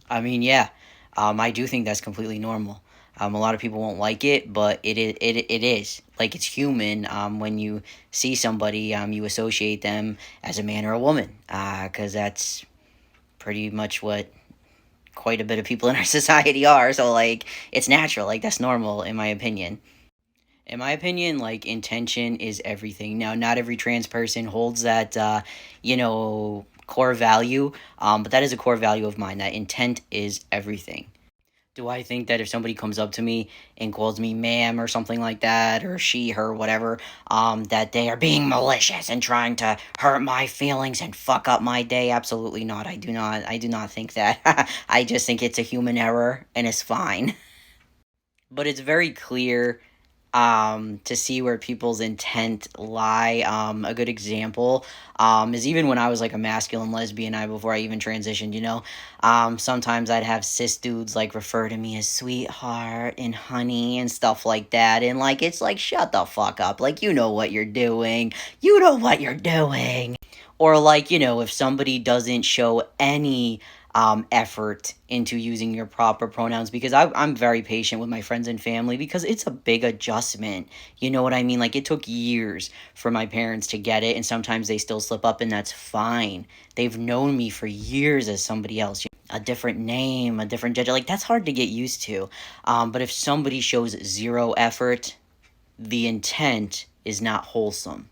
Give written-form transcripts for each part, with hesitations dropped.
I mean, yeah, I do think that's completely normal. A lot of people won't like it, but it is. Like, it's human. When you see somebody, you associate them as a man or a woman, because that's pretty much what quite a bit of people in our society are. So, like, it's natural. Like, that's normal, in my opinion. In my opinion, like, intention is everything. Now, not every trans person holds that, core value, but that is a core value of mine. That intent is everything. Do I think that if somebody comes up to me and calls me ma'am or something like that, or she, her, whatever, that they are being malicious and trying to hurt my feelings and fuck up my day? Absolutely not. I do not. I do not think that. I just think it's a human error and it's fine. But it's very clear to see where people's intent lie. A good example is even when I was like a masculine lesbian, before I even transitioned, sometimes I'd have cis dudes like refer to me as sweetheart and honey and stuff like that. And like, it's like, shut the fuck up. Like, you know what you're doing. You know what you're doing. Or like, if somebody doesn't show any effort into using your proper pronouns, because I'm very patient with my friends and family because it's a big adjustment. You know what I mean? Like, it took years for my parents to get it, and sometimes they still slip up, and that's fine. They've known me for years as somebody else. A different name, a different gender. Like, that's hard to get used to. But if somebody shows zero effort, the intent is not wholesome.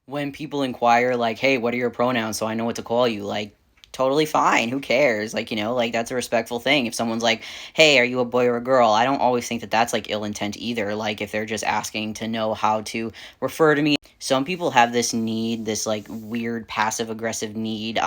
When people inquire, like, hey, what are your pronouns so I know what to call you? Like, totally fine. Who cares? Like, like, that's a respectful thing. If someone's like, hey, are you a boy or a girl? I don't always think that that's like ill intent either. Like, if they're just asking to know how to refer to me. Some people have this need, this like weird passive aggressive need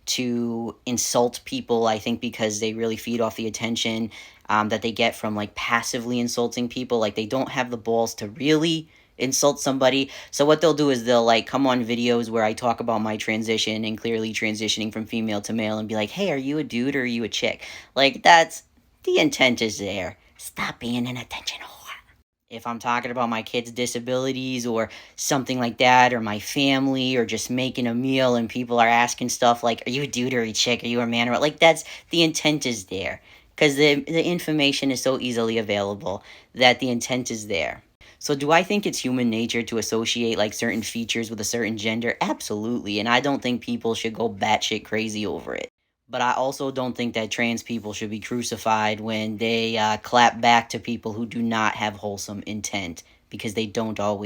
to insult people, I think, because they really feed off the attention that they get from like passively insulting people. Like, they don't have the balls to really insult somebody. So what they'll do is they'll like come on videos where I talk about my transition and clearly transitioning from female to male and be like, hey, are you a dude or are you a chick? Like, that's the intent is there. Stop being an attention whore. If I'm talking about my kids' disabilities or something like that, or my family, or just making a meal and people are asking stuff like, are you a dude or a chick? Are you a man or like, that's the intent is there. Because the information is so easily available that the intent is there. So do I think it's human nature to associate like certain features with a certain gender? Absolutely. And I don't think people should go batshit crazy over it. But I also don't think that trans people should be crucified when they clap back to people who do not have wholesome intent, because they don't always.